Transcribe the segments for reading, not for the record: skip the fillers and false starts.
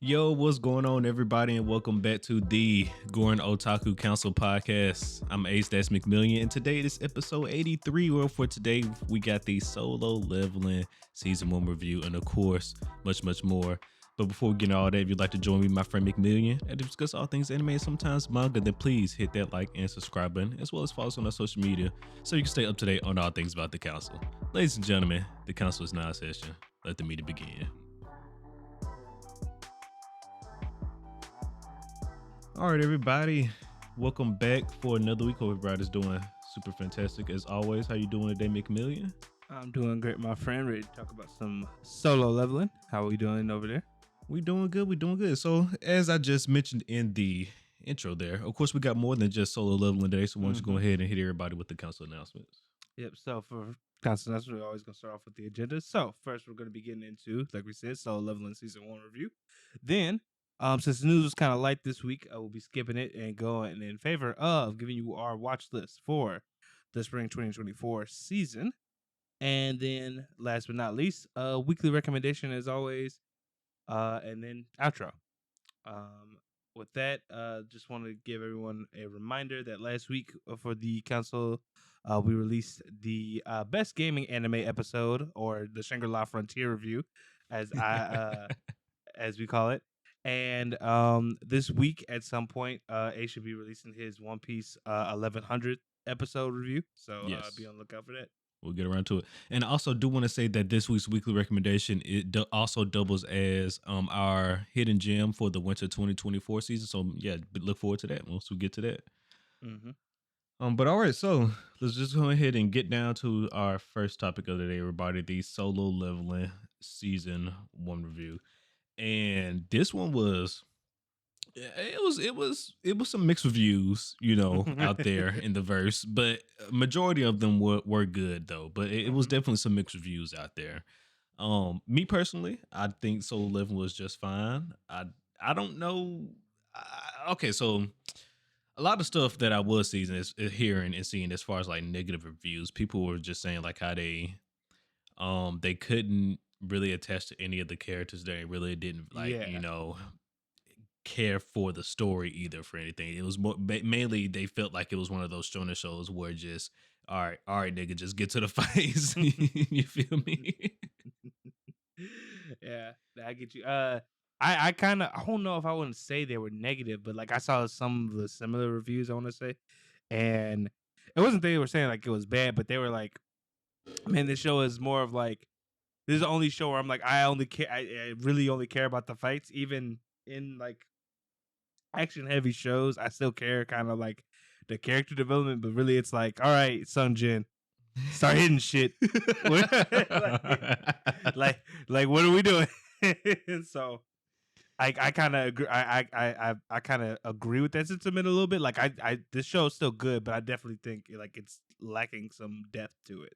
Yo, what's going on, everybody, and welcome back to the Gurren Otaku Council podcast. I'm Ace, that's McMillian, and today is episode 83. Well, for today, we got the Solo Leveling Season 1 review, and of course, much more. But before we get into all that, if you'd like to join me, my friend McMillian, and discuss all things anime and sometimes manga, then please hit that like and subscribe button, as well as follow us on our social media, so you can stay up to date on all things about the council. Ladies and gentlemen, the council is now in session. Let the meeting begin. All right, everybody, welcome back for another week. Hope everybody's doing super fantastic as always. How you doing today, McMillian? I'm doing great, my friend. Ready to talk about some solo leveling. How are we doing over there? We doing good. So as I just mentioned in the intro there, of course, we got more than just solo leveling today. So why don't you go ahead and hit everybody with the council announcements? Yep. So for council announcements, we're always going to start off with the agenda. So first, we're going to be getting into, like we said, solo leveling season 1 review. Then, since the news was kind of light this week, I will be skipping it and going in favor of giving you our watch list for the spring 2024 season. And then, last but not least, weekly recommendation as always, and then outro. With that, just want to give everyone a reminder that last week for the council, we released the best gaming anime episode, or the Shangri-La Frontier review, as as we call it. And this week at some point, A should be releasing his One Piece 1100 episode review. So Yes. be on the lookout for that. We'll get around to it. And I also do want to say that this week's weekly recommendation, also doubles as our hidden gem for the winter 2024 season. So yeah, look forward to that once we get to that. Mm-hmm. But all right, so let's just go ahead and get down to our first topic of the day, everybody, the Solo Leveling Season 1 review. And this one was it was some mixed reviews, out there in the verse, but majority of them were good though. But it was definitely some mixed reviews out there. Me personally, I think Solo Leveling was just fine. I don't know. Okay, so a lot of stuff that I was seeing is hearing and seeing as far as like negative reviews. People were just saying like how they couldn't really attach to any of the characters. They really didn't care for the story either for anything. It was more mainly they felt like it was one of those shonen shows where just all right, nigga, just get to the fights. You feel me? Yeah, I get you. I kind of, I don't know if I wouldn't say they were negative, but like I saw some of the similar reviews, I want to say, and it wasn't they were saying like it was bad, but they were like, man, this show is more of like, this is the only show where I'm like, I really only care about the fights, even in like action heavy shows. I still care kind of like the character development, but really it's like, all right, Sun Jin, start hitting shit. like what are we doing? So I kind of agree. I kind of agree with that sentiment a little bit. Like I this show is still good, but I definitely think like it's lacking some depth to it.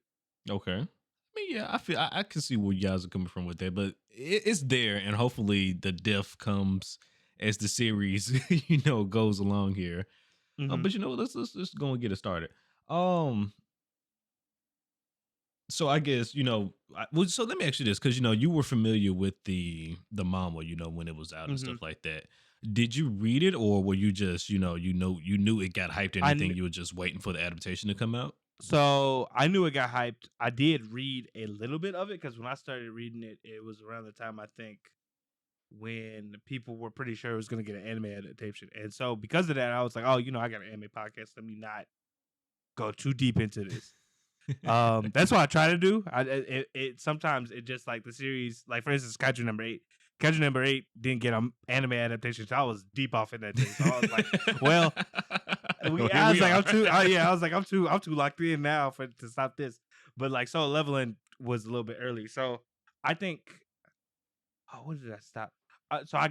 Okay. I mean, yeah, I feel I can see where you guys are coming from with that, but it's there, and hopefully the depth comes as the series, goes along here. Mm-hmm. But let's go and get it started. So I guess so let me ask you this, because you were familiar with the manga, when it was out and stuff like that. Did you read it, or were you just you knew it got hyped and anything? You were just waiting for the adaptation to come out? So I knew it got hyped. I did read a little bit of it because when I started reading it, it was around the time I think when people were pretty sure it was going to get an anime adaptation, and so because of that, I was like, oh, I got an anime podcast. Let me not go too deep into this. That's what I try to do. It sometimes it just like the series, like for instance, Kaiju number 8. Kaiju number 8 didn't get an anime adaptation, so I was deep off in that thing. So I was like, well, I'm too locked in now to stop this. But like Solo Leveling was a little bit early, so I think. Oh, what did I stop? So I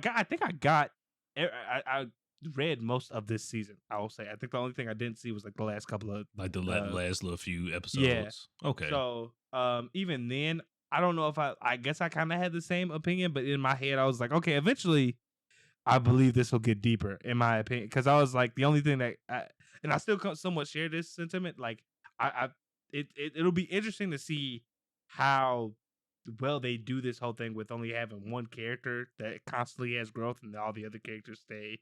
read most of this season. I will say. I think the only thing I didn't see was like the last couple of like the last little few episodes. Yeah. Okay. So even then, I don't know if I guess I kind of had the same opinion, but in my head I was like, okay, eventually I believe this will get deeper, in my opinion, because I was like the only thing that and I still somewhat share this sentiment. Like it'll be interesting to see how well they do this whole thing with only having one character that constantly has growth and all the other characters stay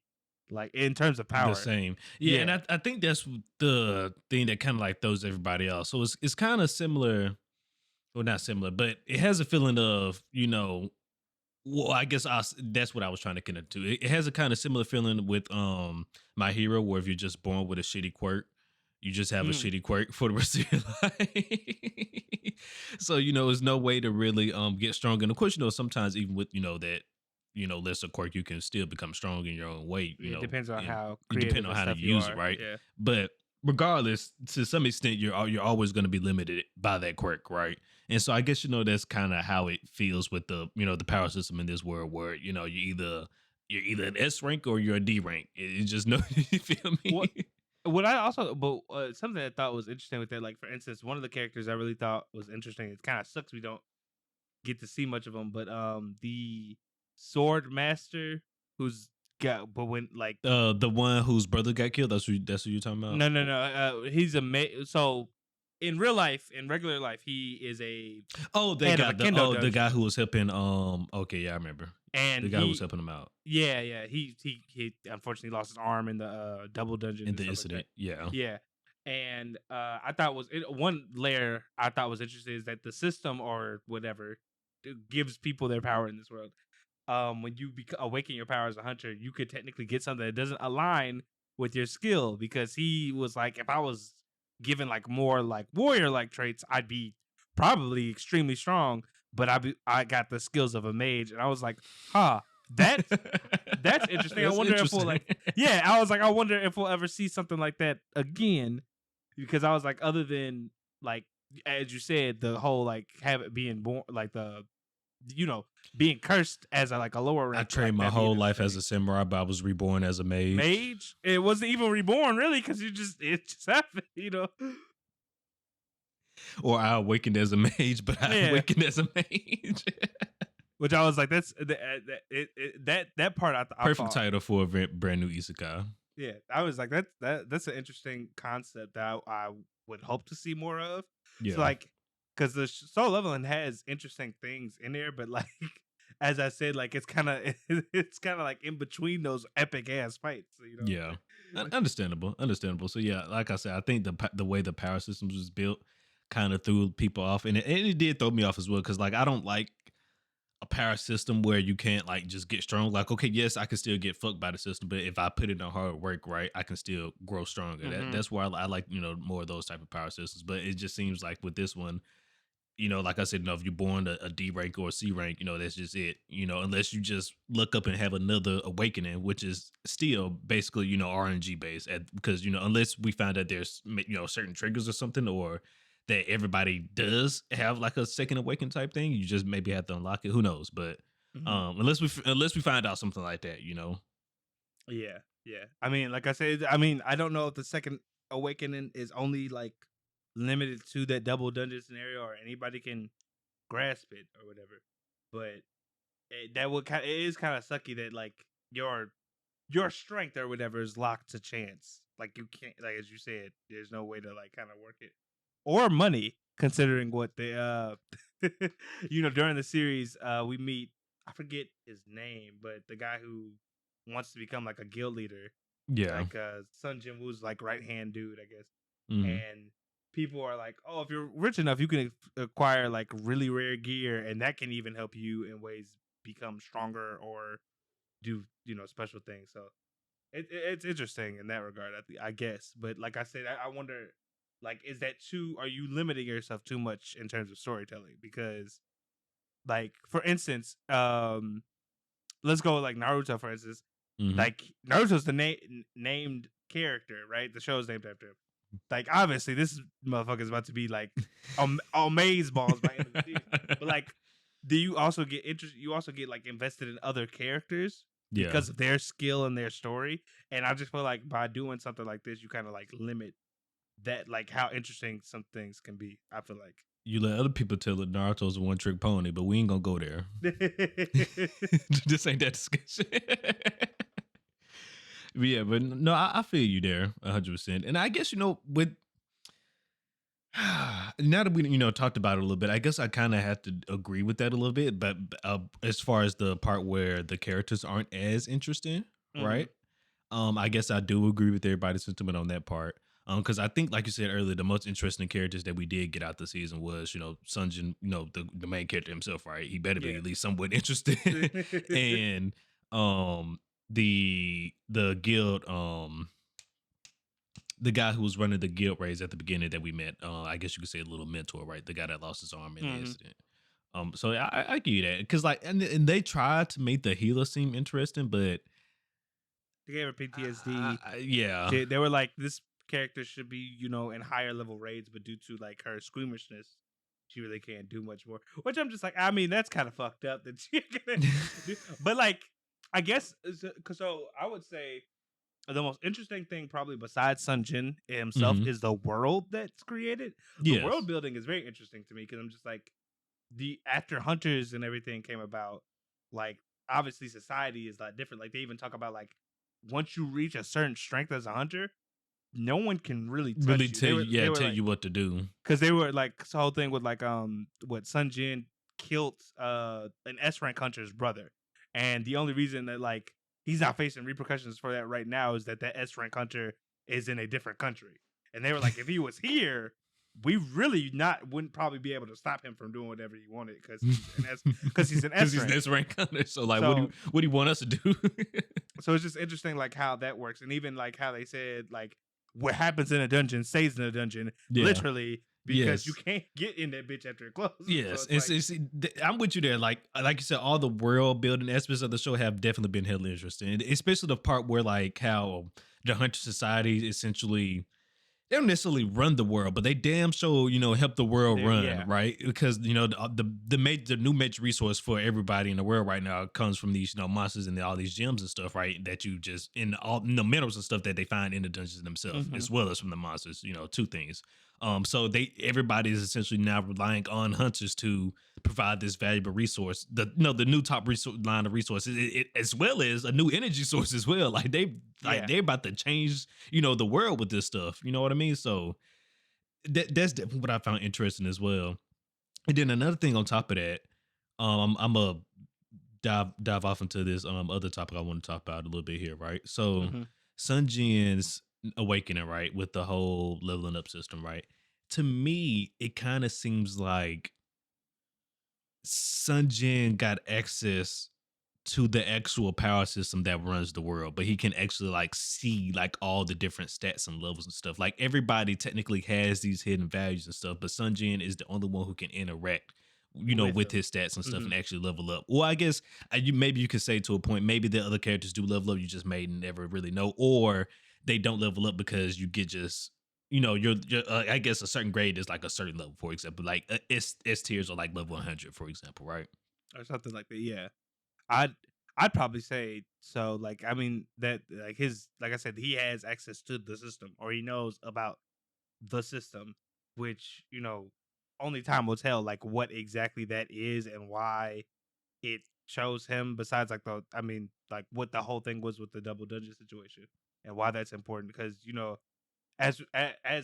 like in terms of The power. same. Yeah, and Yeah. I think that's the thing that kinda, like, throws everybody off. So it's kinda similar, well, not similar, but it has a feeling of, well, I guess that's what I was trying to connect to. It has a kinda similar feeling with, My Hero, where if you're just born with a shitty quirk, you just have a Mm. shitty quirk for the rest of your life. So, there's no way to really, get strong, and of course, sometimes even with, that, lesser quirk, you can still become strong in your own way, It depends on and how it depend creative on and how to stuff you use it, are. right? Yeah. But regardless, to some extent, you're always gonna be limited by that quirk, right? And so I guess that's kind of how it feels with the power system in this world, where you're either an S rank or you're a D rank. It's just no, you feel What me? what I also but something I thought was interesting with that, like for instance, one of the characters I really thought was interesting. It kind of sucks we don't get to see much of him, but the sword master who's got but when like The one whose brother got killed. That's what you're talking about. no no no he's a so in real life in regular life he is a Oh, they head of a got kendo the guy dojo who was helping. Okay, yeah, I remember and the guy who was he helping him out yeah he unfortunately lost his arm in the double dungeon in and the stuff like that. incident. Yeah. Yeah. And I thought one layer I thought was interesting is that the system or whatever gives people their power in this world. When you awaken your power as a hunter, you could technically get something that doesn't align with your skill because he was like, if I was given like more like warrior like traits, I'd be probably extremely strong, but I got the skills of a mage, and I was like, huh, that's interesting. I That's wonder if we'll interesting. like, yeah, I was like, I wonder if we'll ever see something like that again, because I was like, other than like, as you said, the whole like have it being born, like the, you know, being cursed as a, like a lower I rank, trained like my that being whole life as interesting. a samurai, but I was reborn as a mage. Mage, it wasn't even reborn really, because it just happened, you know. Or I awakened as a mage, but I Yeah, awakened as a mage. which I was like, that's that part I Perfect thought. title for a brand new isekai. Yeah, I was like, that's an interesting concept that I would hope to see more of. So Yeah. like, because the soul leveling has interesting things in there, but like, as I said, like it's kind of it's kind of like in between those epic ass fights, you know. Yeah. Understandable. Understandable. So yeah, like I said, I think the way the power systems was built kind of threw people off, and it did throw me off as well, because like I don't like a power system where you can't like just get strong. Like, okay, yes, I can still get fucked by the system, but if I put in a hard work, right, I can still grow stronger. Hmm. That's why I like more of those type of power systems. But it just seems like with this one, like I said, if you're born a D rank or a C rank, that's just it. Unless you just look up and have another awakening, which is still basically RNG based, because unless we find that there's certain triggers or something, or that everybody does have like a second awaken type thing, you just maybe have to unlock it. Who knows? But Hmm. unless we find out something like that. Yeah, yeah. I mean, like I said, I mean, I don't know if the second awakening is only like limited to that double dungeon scenario or anybody can grasp it or whatever. But that would kind it is kind of sucky that like your strength or whatever is locked to chance. Like you can't, like as you said, there's no way to like kind of work it or money, considering what they during the series we meet, I forget his name, but the guy who wants to become like a guild leader, Yeah. like Sun Jin Woo's like right hand dude, I guess. Hmm. And people are like, oh, if you're rich enough, you can acquire like really rare gear, and that can even help you in ways become stronger or do special things. So it's interesting in that regard, I guess. But like I said, I wonder, like, is that too? Are you limiting yourself too much in terms of storytelling? Because, like, for instance, let's go with, like Naruto, for instance. Hmm. Like Naruto's the named character, right? The show's named after him. Like, obviously, this motherfucker is about to be like amaze balls by the end of the season. But like, do you also get interest? You also get like invested in other characters Yeah. because of their skill and their story. And I just feel like by doing something like this, you kind of like limit that, like how interesting some things can be. I feel like. You let other people tell that Naruto's a one trick pony, but we ain't gonna go there. This ain't that discussion. But yeah, but no, I feel you there 100%. And I guess with now that we talked about it a little bit, I guess I kind of have to agree with that a little bit. But as far as the part where the characters aren't as interesting, Hmm. right? I guess I do agree with everybody's sentiment on that part. Because I think, like you said earlier, the most interesting characters that we did get out the season was, Sunjin, the main character himself, right? He better be Yeah. at least somewhat interesting, and the guild, the guy who was running the guild raise at the beginning that we met, I guess you could say a little mentor, right? The guy that lost his arm in the Hmm. incident. So I give you that because like, and they tried to make the healer seem interesting, but They gave her PTSD. yeah, They were like, this character should be, in higher level raids, but due to like her squeamishness, she really can't do much more. Which I'm just like, I mean, that's kind of fucked up that she gonna do. But like, I guess so. I would say the most interesting thing, probably besides Sun Jin himself, hmm is the world that's created. The world yes, building is very interesting to me because I'm just like, the after hunters and everything came about, like obviously society is a lot different. Like they even talk about like once you reach a certain strength as a hunter, no one can really really touch you. tell you, They yeah, were tell like you what to do. because they were like this whole thing with like what Sun Jin killed an S rank hunter's brother, and the only reason that like he's not facing repercussions for that right now is that S rank hunter is in a different country, and they were like if he was here. We really not wouldn't probably be able to stop him from doing whatever he wanted because he's an Because S he's rank. this rank hunter. So like, So what do you want us to do? so it's just interesting like how that works, and even like how they said like what happens in a dungeon stays in a dungeon Yeah. literally because you Yes. can't get in that bitch after it closes. So Yes, it's like I'm with you there. Like you said, all the world building aspects of the show have definitely been heavily interesting, especially the part where like how the Hunter Society essentially they don't necessarily run the world, but they damn sure help the world there, run, yeah, right? Because the new major resource for everybody in the world right now comes from these monsters and all these gems and stuff, right? That you just in all minerals and stuff that they find in the dungeons themselves, hmm, as well as from the monsters. Two things. So everybody is essentially now relying on hunters to provide this valuable resource. The new top resource line of resources, as well as a new energy source as well. yeah, They're about to change the world with this stuff. You know what I mean? So that's definitely what I found interesting as well. And then another thing on top of that, I'm a dive off into this other topic I want to talk about a little bit here, right? So hmm, Sun Jin's awakening, right, with the whole leveling up system, right? To me, it kind of seems like Sun Jin got access to the actual power system that runs the world, but he can actually like see like all the different stats and levels and stuff. Like everybody technically has these hidden values and stuff, but Sun Jin is the only one who can interact, with with them. his stats and stuff Hmm. and actually level up. Well, I guess maybe you could say to a point, maybe the other characters do level up, you just may never really know, or they don't level up because you get just you're I guess a certain grade is like a certain level, for example, like S tiers are like level 100, for example, right? Or something like that. Yeah, I'd I'd probably say so. Like I mean that like his like I said he has access to the system or he knows about the system, which only time will tell like what exactly that is and why it chose him. Besides like the I mean like what the whole thing was with the double dungeon situation and why that's important because as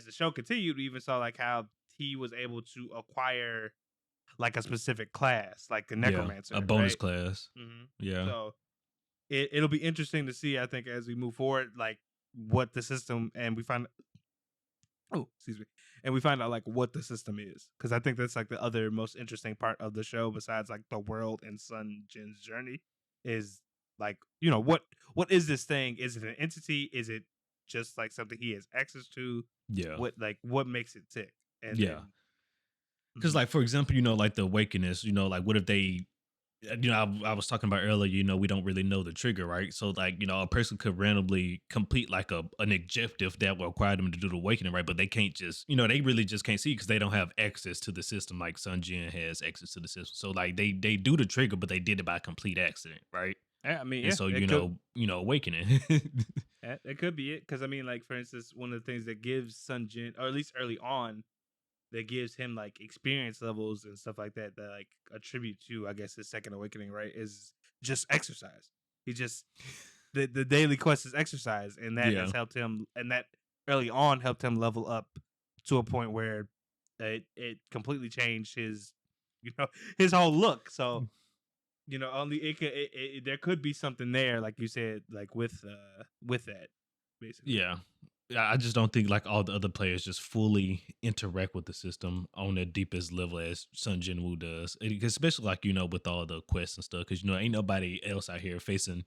the show continued, we even saw like how he was able to acquire like a specific class, like a Yeah, a necromancer, bonus right? class. Hmm. Yeah. So it'll be interesting to see. I think as we move forward, like what the system and we find oh excuse me and we find out like what the system is because I think that's like the other most interesting part of the show besides like the world and Sun Jin's journey is like what is this thing? Is it an entity? Is it just like something he has access to? Yeah. What makes it tick? And Yeah. then Because, mhm, like, for example, like the awakeness, like, what if they, I was talking about earlier, we don't really know the trigger, right? So, like, a person could randomly complete like an objective that will require them to do the awakening, right? But they can't just, they really just can't see because they don't have access to the system like Sun Jin has access to the system. So, like, they do the trigger, but they did it by complete accident, right? yeah, I mean And yeah so, it could awakening. it could be it because I mean like for instance one of the things that gives Sun Jin or at least early on that gives him like experience levels and stuff like that that like attribute to I guess his second awakening right is just exercise. He just the daily quest is exercise and that Yeah. has helped him and that early on helped him level up to a point where it completely changed his, you know, his whole look. So only there could be something there, like you said, like with that, basically. Yeah. Yeah, I just don't think like all the other players just fully interact with the system on their deepest level as Sun Jinwoo does. Especially like, with all the quests and stuff. Cause ain't nobody else out here facing,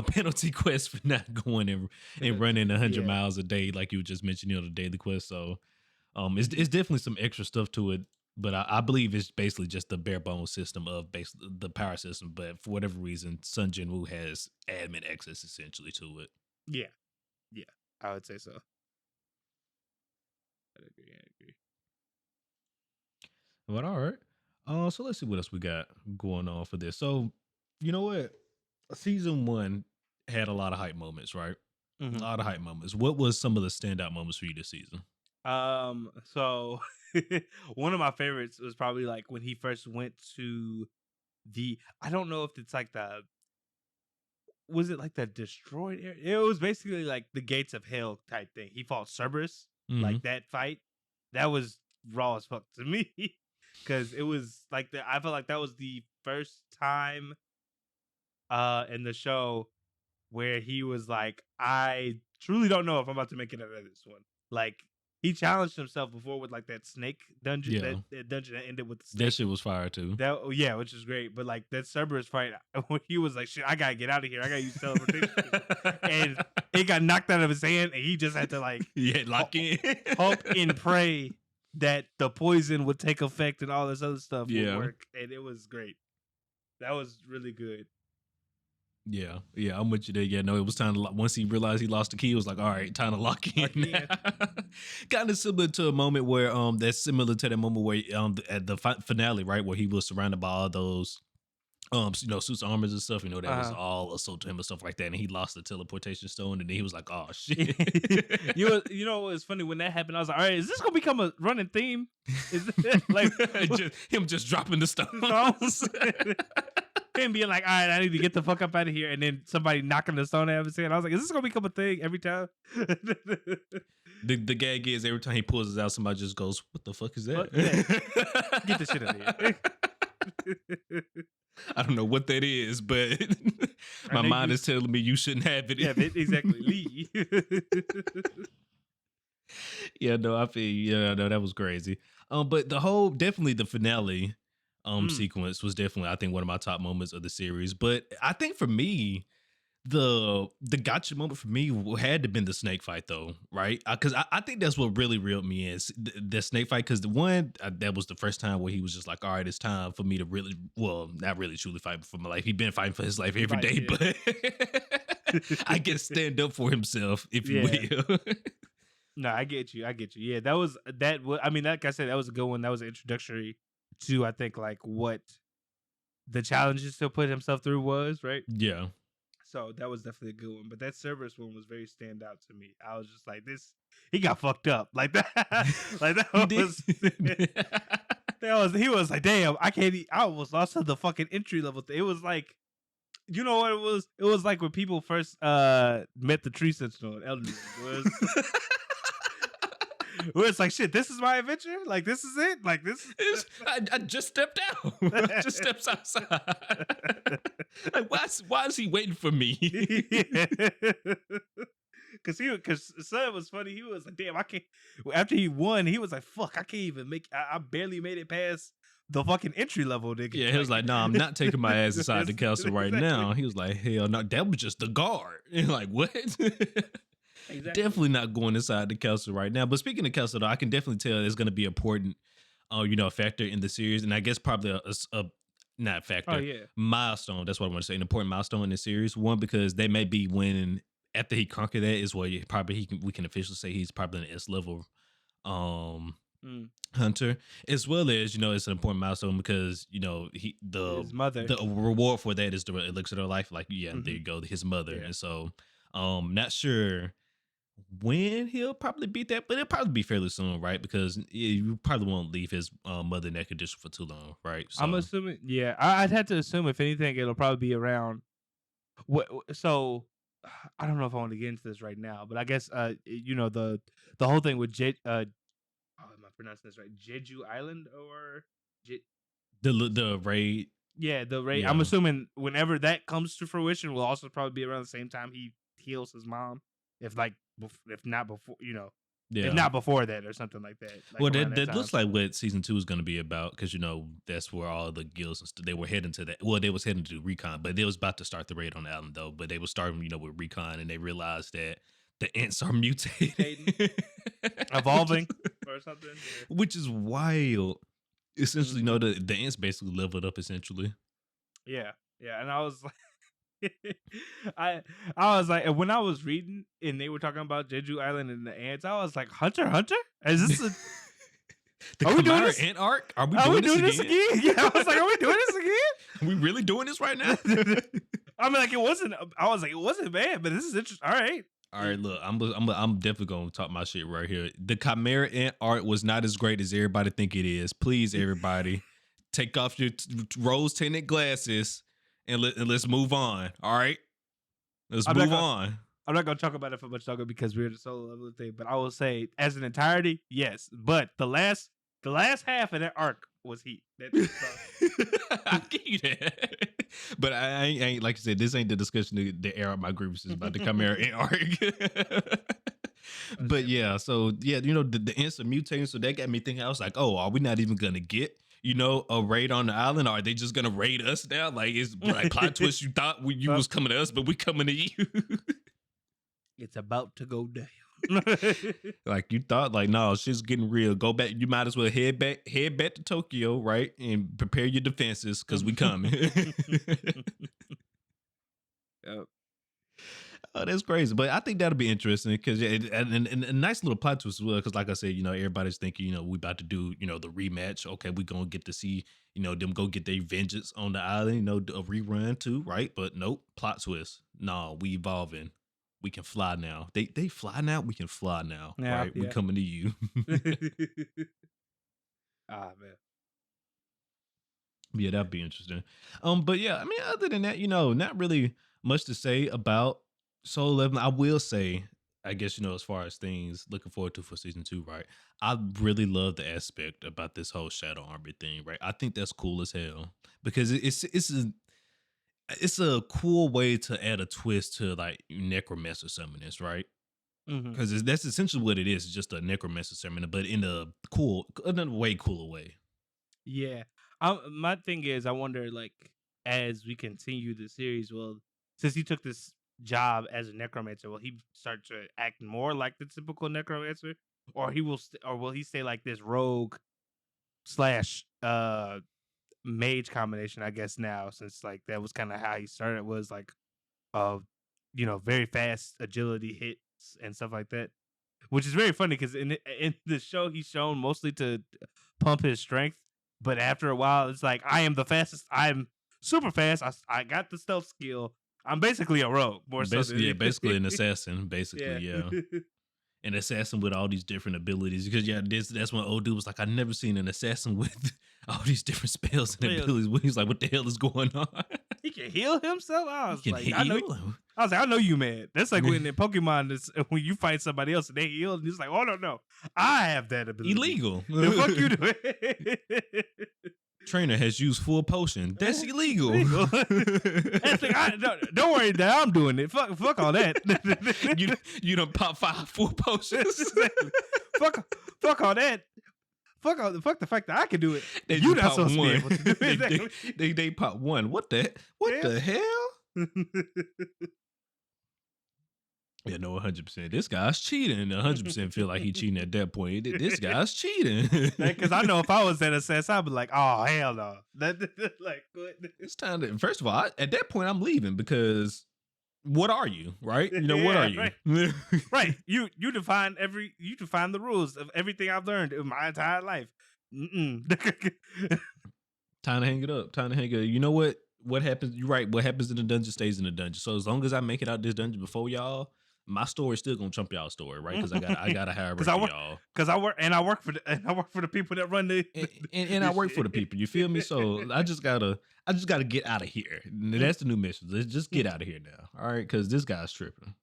penalty quests for not going and running 100 Yeah, miles a day, like you just mentioned, the daily quest. So it's definitely some extra stuff to it. But I believe it's basically just the bare bones system of basically the power system. But for whatever reason, Sun Jinwoo has admin access essentially to it. yeah, yeah. I would say so. I agree. I agree. But all right. So let's see what else we got going on for this. So, you know what? Season one had a lot of hype moments, right? A Mhm. lot of hype moments. What was some of the standout moments for you this season? So one of my favorites was probably like when he first went to I don't know if it's like was it like the destroyed area? It was basically like the gates of hell type thing. He fought Cerberus, Hmm. like that fight. That was raw as fuck to me. Cause it was like I felt like that was the first time in the show where he was like, I truly don't know if I'm about to make it out of this one. Like he challenged himself before with like that snake dungeon, that, Yeah, that dungeon that ended with the that snake. shit was fire too. That yeah, which is great. But like that Cerberus fight, when he was like, "Shit, I gotta get out of here. I gotta use teleportation," and it got knocked out of his hand, and he just had to like Yeah, lock in. hope and pray that the poison would take effect and all this other stuff would Yeah. work, and it was great. That was really good. Yeah, yeah, I'm with you there. Yeah, no, it was time to once he realized he lost the key, it was like, all right, time to lock in. Like yeah, Kind of similar to a moment where that's similar to that moment where at the finale, right, where he was surrounded by all those suits, armors and stuff. That was uh, all assault to him and stuff like that, and he lost the teleportation stone, and then he was like, oh shit. you know what was funny when that happened? I was like, all right, is this gonna become a running theme? Is it like Him just dropping the stones? stones. Him being like, all right, I need to get the fuck up out of here, and then somebody knocking the stone out of his hand. I was like, is this gonna become a thing every time? The gag is every time he pulls it out, somebody just goes, "What the fuck is that?" Get the shit out of here. I don't know what that is, but my mind is telling me you shouldn't have it. Yeah, exactly. Lee. Yeah, no, I feel you. Yeah, no, that was crazy. But definitely the finale sequence was definitely, I think, one of my top moments of the series. But I think for me, the gotcha moment for me had to been the snake fight though, right? Because I think that's what really reeled me in, the snake fight. Because the one that was the first time where he was just like, all right, it's time for me to really, well, not really truly fight for my life. He'd been fighting for his life every Right, day, yeah. but I guess stand up for himself, if you Yeah. will. No, I get you. I get you. Yeah, that was that. I mean, like I said, that was a good one. That was introductory to, I think, like what the challenges to put himself through was, right? Yeah. So that was definitely a good one. But that Cerberus one was very standout to me. I was just like, this, he got fucked up like that. Like He that did. was he was like, damn, I can't. I almost lost to the fucking entry level thing. It was like, you know what it was? It was like when people first met the tree sentinel in Elden Ring. Where it's like, shit, this is my adventure? Like, this is it? Like, this is... I just stepped out. I just steps outside. Like, why is he waiting for me? Because Son was funny. He was like, damn, I can't... After he won, he was like, fuck, I can't even make... I barely made it past the fucking entry level, nigga. Yeah, he was like, no, I'm not taking my ass inside the castle right Exactly. now. He was like, hell no, that was just the guard. And like, what? Exactly. Definitely not going inside the castle right now. But speaking of castle, though, I can definitely tell it's going to be important, a factor in the series, and I guess probably a not Oh, factor yeah. milestone. That's what I want to say, an important milestone in the series. One, because they may be winning after he conquered that is where we can officially say he's probably an S level um Mm. hunter, as well as it's an important milestone because he His mother. the reward for that is the elixir of life. Like, yeah, there you Mhm. go, his mother. Yeah. And so not sure when he'll probably beat that, but it'll probably be fairly soon, right? Because you probably won't leave his mother in that condition for too long, right? I'm So assuming, yeah. I'd have to assume, if anything, it'll probably be around... So I don't know if I want to get into this right now, but I guess the whole thing with pronouncing this right, Jeju Island or The raid. yeah, the raid. I'm Yeah. assuming whenever that comes to fruition, will also probably be around the same time he heals his mom, if if not before, if Yeah. not before that or something like that. Like Well, around that that that time. looks like what season 2 is going to be about, because that's where all the guilds and stuff, they were heading to that. Well, they was heading to recon, but they was about to start the raid on the island though. But they were starting, with recon, and they realized that the ants are mutating, Evolving or something. Yeah. which is wild. Essentially, Mhm. the ants basically leveled up essentially. Yeah, and I was like, I was like, and when I was reading and they were talking about Jeju Island and the ants, I was like, Hunter, is this a? The Are we doing Chimera this? ant arc? Are we Are we doing doing this again? Yeah, I was like, are we doing this Are we really doing this right now? I mean, like, it wasn't. I was like, it wasn't bad, but this is interesting. All right. All right, look, I'm definitely gonna talk my shit right here. The Chimera ant art was not as great as everybody think it is. Please, everybody, take off your rose tinted glasses and let's move on. All right, let's I'm not move gonna- on. I'm not gonna talk about it for much longer because we're the solo level thing. But I will say, as an entirety, yes. But the last half of that arc was heat. I get you that. But I ain't like you said, this ain't the discussion to air out my grievances about the Chimera ant arc. But yeah, so yeah, the ants are mutating, so that got me thinking. I was like, oh, are we not even gonna get a raid on the island? Or are they just gonna raid us now? Like, it's like plot twist. You thought you was coming to us, but we coming to you. It's about to go down. Like, you thought, like, no, shit's getting real. Go back. You might as well head back to Tokyo, right, and prepare your defenses, because we coming. Yep. Oh, that's crazy. But I think that'll be interesting, because and a nice little plot twist as well. Because like I said, everybody's thinking, we about to do, the rematch. Okay, we gonna get to see, them go get their vengeance on the island. A rerun too, right? But nope, plot twist. No, we evolving. We can fly now. They fly now. We can fly now, Yeah, right? We yeah. coming to you. Ah, man. Yeah, that'd be interesting. But yeah, I mean, other than that, not really much to say about Soul 11. I will say, I guess, as far as things looking forward to for season 2, right? I really love the aspect about this whole Shadow Armor thing, right? I think that's cool as hell, because it's a cool way to add a twist to, like, necromancer summoners, right? Mhm. Because that's essentially what it is. It's just a necromancer summoner, but in a way cooler way. Yeah. My thing is, I wonder, like, as we continue the series, since he took this job as a necromancer, will he start to act more like the typical necromancer, or will he stay like this rogue slash mage combination? I guess now, since like that was kind of how he started, was like very fast agility hits and stuff like that. Which is very funny because in the show he's shown mostly to pump his strength, but after a while it's like, I am the fastest. I'm super fast. I got the stealth skill. I'm basically a rogue. More so than Basically an assassin. Basically, yeah. yeah. An assassin with all these different abilities. Because that's when old dude was like, I never seen an assassin with all these different spells and abilities. He's like, what the hell is going on? He can heal himself. I was like, heal? I was like, I know you, man. That's like when in Pokemon, when you fight somebody else and they heal, and it's like, oh no, I have that ability. Illegal. The fuck you doing? Trainer has used full potion. That's illegal. That's like, don't worry, that I'm doing it. Fuck all that. you done pop 5 full potions. fuck all that. Fuck the fact that I can do it. You not supposed one. to be able to do it. They pop 1. What the hell? Yeah, no, 100%. This guy's cheating. 100% feel like he cheating at that point. This guy's cheating. Because I know if I was that assassin, I'd be like, oh hell no. Like, what? It's time to. First of all, at that point, I'm leaving, because what are you, right? What are you? Right. Right. You define the rules of everything I've learned in my entire life. Time to hang it up. You know what? What happens? You're right. What happens in the dungeon stays in the dungeon. So as long as I make it out this dungeon before y'all, my story's still gonna trump y'all's story, right? Because I gotta hire y'all. Because I work for the people that run the and I work for the people. You feel me? So I just gotta get out of here. That's the new mission. Let's just get out of here now. All right, because this guy's tripping.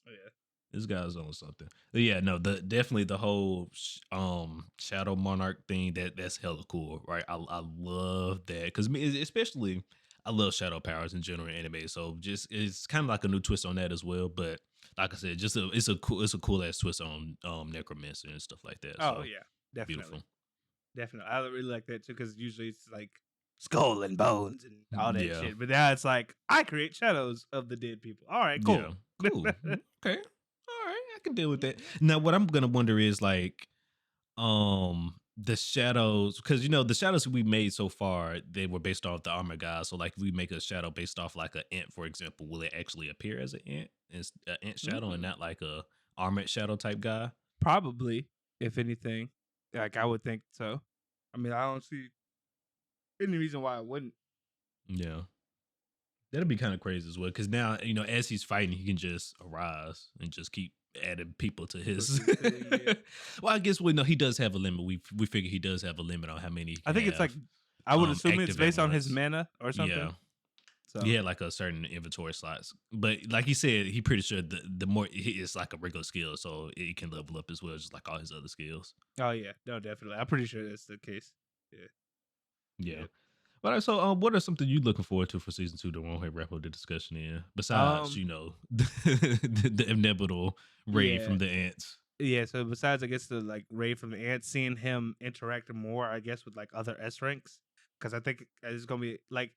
Oh, yeah. This guy's on something. But yeah, no, the definitely the whole Shadow Monarch thing that's hella cool, right? I love that because me especially I love shadow powers in general in anime. So just it's kind of like a new twist on that as well. But like I said, just it's a cool ass twist on necromancy and stuff like that. Oh So yeah, definitely, beautiful. definitely. I really like that too because usually it's like skull and bones and all that Yeah, shit, but now it's like I create shadows of the dead people. All right, yeah, cool. cool. Okay, all right, I can deal with that. Now, what I'm gonna wonder is like the shadows, because the shadows we made so far, they were based off the armor guys. So like if we make a shadow based off like an ant, for example, will it actually appear as an ant? It's an ant shadow and Mm, not like a armored shadow type guy? probably, if anything, like I would think so. I mean, I don't see any reason why I wouldn't. Yeah, that'd be kind of crazy as well, because now as he's fighting he can just arise and just keep adding people to To his his thing, yeah. well, I guess we know he does have a limit. We figure he does have a limit on how many he I can think it's like have I would assume it's active at based on his once. mana or something. Yeah. He So had like a certain inventory slots, but like he said, he pretty sure the more it's like a regular skill, so it can level up as well, just like all his other skills. oh yeah, no, definitely. I'm pretty sure that's the case. Yeah, Yeah. yeah. But so, what are something you looking forward to for season two? That won't wrap up the discussion in. Besides, Um, the inevitable raid yeah, from the ants. yeah. So besides, I guess the like raid from the ants, seeing him interacting more, I guess with like other S ranks, because I think it's gonna be like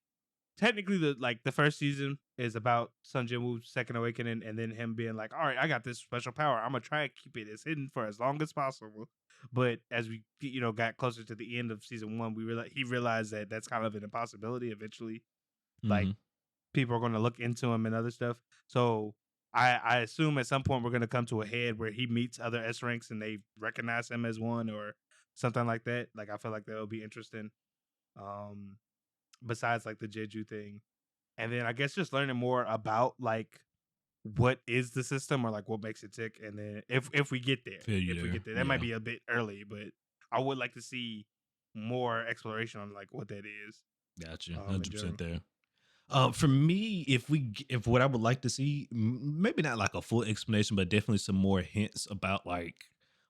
technically the first season is about Sun Jinwoo's second awakening, and then him being like, "All right, I got this special power. I'm gonna try to keep it as hidden for as long as possible." But as we got closer to the end of season one, he realized that that's kind of an impossibility. Eventually, like Hmm. people are going to look into him and other stuff. So I assume at some point we're going to come to a head where he meets other S ranks and they recognize him as one or something like that. Like I feel like that would be interesting. Um, besides like the Jeju thing, and then I guess just learning more about like what is the system or like what makes it tick, and then if we get there, Feel you there. that might Yeah. be a bit early, but I would like to see more exploration on like what that is. Got you. In 100% general. there. For me, if what I would like to see, maybe not like a full explanation, but definitely some more hints about like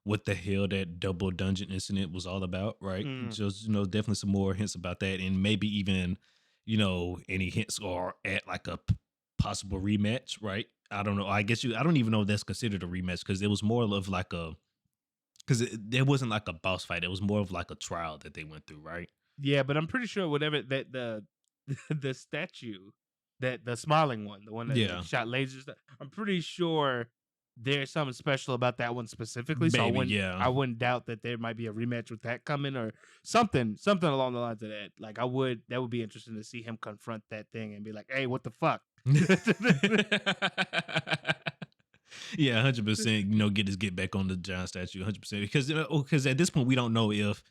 what the hell that double dungeon incident was all about, right? Mm, Just definitely some more hints about that, and maybe even any hints or at like a possible rematch, right? I don't know. I don't even know if that's considered a rematch because it was more of like a because there wasn't like a boss fight. It was more of like a trial that they went through, right? yeah, but I'm pretty sure whatever that the the statue, that the smiling one, the one that like Yeah, shot lasers, I'm pretty sure there's something special about that one specifically. So maybe. Yeah. I wouldn't doubt that there might be a rematch with that coming or something along the lines of that. Like that would be interesting to see him confront that thing and be like, "Hey, what the fuck?" Yeah, 100%. Get back on the giant statue, 100%. Because at this point we don't know if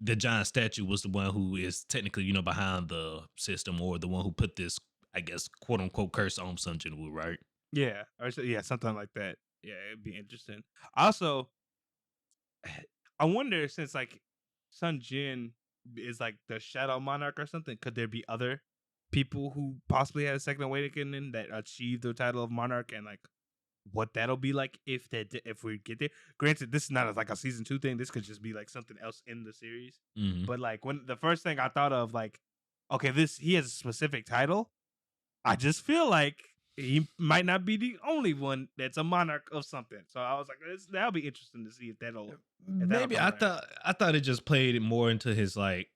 the giant statue was the one who is technically behind the system or the one who put this, I guess, quote unquote curse on Sun Jinwoo, right? Yeah, or yeah, something like that. Yeah, it'd be interesting. Also, I wonder since like Sun Jin is like the Shadow Monarch or something, could there be other people who possibly had a second awakening that achieved the title of Monarch and like what that'll be like if we get there? Granted, this is not like a season 2 thing. This could just be like something else in the series. Hmm. But like when the first thing I thought of like, okay, this he has a specific title. I just feel like he might not be the only one that's a monarch of something. So I was like, that'll be interesting to see if that'll Maybe come around. I thought it just played it more into his like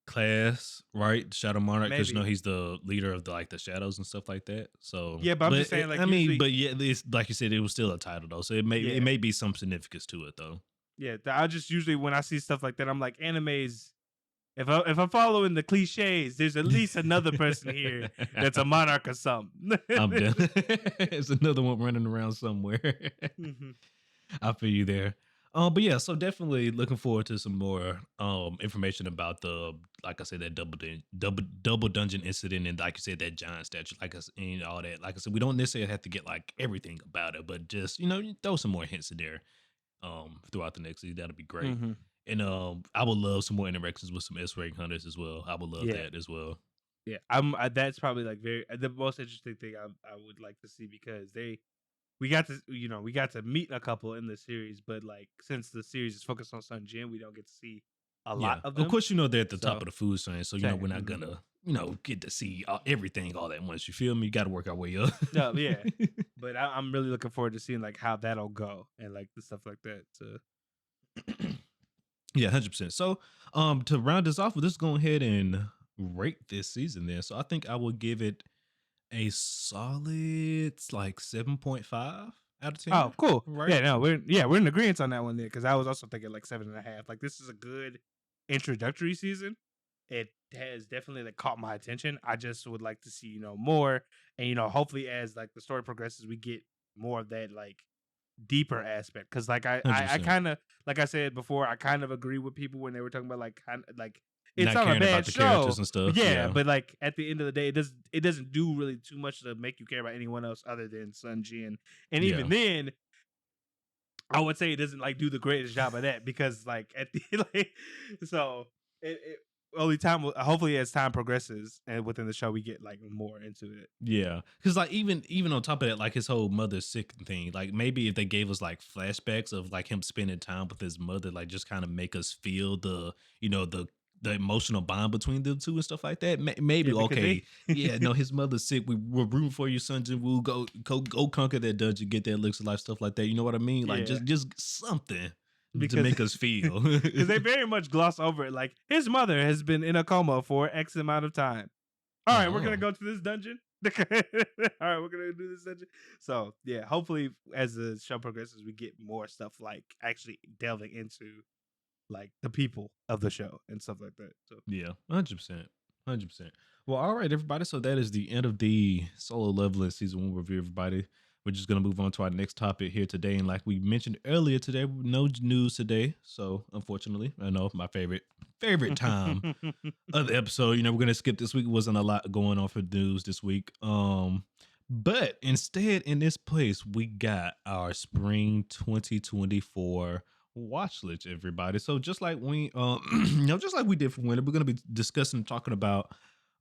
class, right? Shadow Monarch, because Maybe. he's the leader of the shadows and stuff like that. So, Yeah, but I'm just but saying, like, I mean, usually, but yeah, it's, like you said, it was still a title though, so it yeah, may be some significance to it though. yeah. I just usually when I see stuff like that, I'm like, animes. If I'm following the cliches, there's at least another person here that's a monarch or something. I'm done. It's another one running around somewhere. Mhm. I feel you there. But yeah, so definitely looking forward to some more information about the, like I said, that double dungeon incident, and like you said, that giant statue, like us and all that. Like I said, we don't necessarily have to get like everything about it, but just you throw some more hints in there throughout the next season. That'll be great. Mhm. And I would love some more interactions with some S rank hunters as well. I would love Yeah, that as well. yeah. That's probably like the most interesting thing I would like to see because we got to we got to meet a couple in the series, but like since the series is focused on Sun Jin, we don't get to see a lot Yeah. of Of them. course, they're at the top So of the food chain, so we're same. not gonna get to see everything all at once. You feel me? You got to work our way up. No, yeah. But I'm really looking forward to seeing like how that'll go and like the stuff like that. So Yeah, 100%. So, to round this off, we'll just go ahead and rate this season. Then, so I think I will give it a solid like 7.5 out of oh, 10. cool. Right? Yeah, no, we're in agreement on that one there because I was also thinking like 7.5. Like this is a good introductory season. It has definitely like caught my attention. I just would like to see more, and hopefully as like the story progresses, we get more of that like deeper aspect. Because like I 100%. kind of like I said before, I kind of agree with people when they were talking about like kind of like it's Not not a caring about bad the characters show, and stuff. yeah, Yeah. but like at the end of the day, it doesn't do really too much to make you care about anyone else other than Sun Jin, and even Yeah. then I would say it doesn't like do the greatest job of that because like at the like so it only time hopefully as time progresses and within the show we get like more into it. Yeah, because like even on top of that, like his whole mother sick thing, like maybe if they gave us like flashbacks of like him spending time with his mother, like just kind of make us feel the the emotional bond between them two and stuff like that. Maybe Yeah, because okay, they yeah, no, his mother's sick. We're rooting for you, Sun Jin Woo. Go conquer that dungeon, get that elixir life, stuff like that. You know what I mean? Like yeah just something to because make us feel. because they very much gloss over it. Like his mother has been in a coma for X amount of time. All right, we're gonna Oh, go to this dungeon. All right, we're gonna do this dungeon. So yeah, hopefully as the show progresses, we get more stuff like actually delving into like the people of the show and stuff like that. So yeah, 100%. 100%. Well, all right, everybody. So that is the end of the solo leveling season one review, everybody. We're just going to move on to our next topic here today. And like we mentioned earlier today, no news today. So unfortunately, I know my favorite time of the episode. We're going to skip this week. Wasn't a lot going on for news this week. But instead, in this place, we got our spring 2024 watch list, everybody. So just like we just like we did for winter, we're gonna be discussing talking about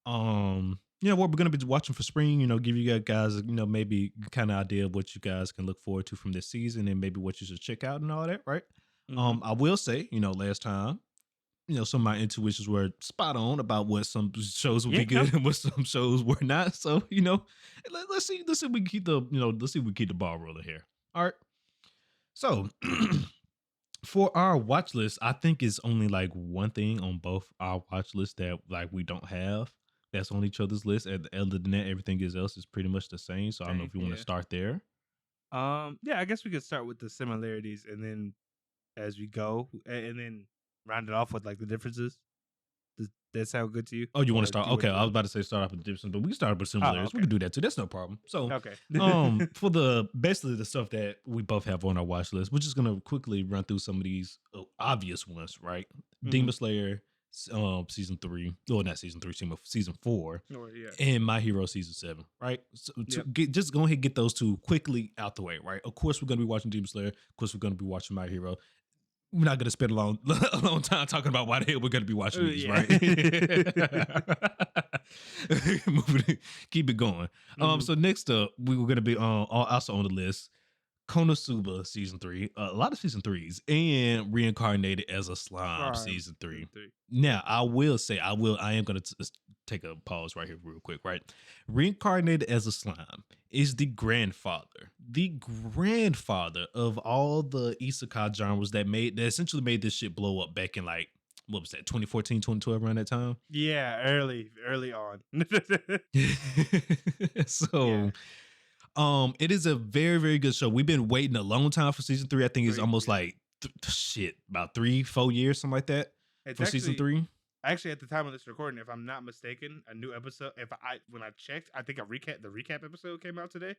what we're gonna be watching for spring, give you guys, maybe kind of idea of what you guys can look forward to from this season and maybe what you should check out and all that, right? mhm. I will say, last time, some of my intuitions were spot on about what some shows would Yeah, be no, good and what some shows were not. So, let's see if we can keep the, let's see if we keep the ball rolling here. All right. So for our watch list, I think it's only like one thing on both our watch lists that like we don't have. That's on each other's list. And other than that, everything else is pretty much the same. So I don't know same, if you want to yeah. start there. Yeah, I guess we could start with the similarities and then as we go, and then round it off with like the differences. Does that sound good to you? Oh, you want to Or do start? you want Okay, to I go? was about to say start off with different, but we can start with Oh, similarities. We okay. can do that too. That's no problem. So, Okay. for the basically the stuff that we both have on our watch list, we're just gonna quickly run through some of these obvious ones, right? Mhm. Demon Slayer, season 3, or not season 3, season 4, Or yeah. and My Hero season 7, right? So to Yep. just go ahead and get those two quickly out the way, right? Of course, we're gonna be watching Demon Slayer. Of course, we're gonna be watching My Hero. We're not gonna spend a long a long time talking about why the hell we're gonna be watching these, Yeah. right? Keep it going. Mhm. So next up, we were gonna be also on the list, Konosuba season 3, a lot of season 3s, and Reincarnated as a Slime Prime season 3. 3. Now, I will say, I am gonna take a pause right here, real quick, right? Reincarnated as a Slime is the grandfather of all the isekai genres that essentially made this shit blow up back in like what was that 2014, 2012, around that time. Yeah, early on. Yeah. So it is a very, very good show. We've been waiting a long time for season 3. I think it's 3, almost yeah. like shit, about 3-4 years, something like that, It's for season 3. actually at the time of this recording, if I'm not mistaken, a new episode. If I when I checked, I think the recap episode came out today.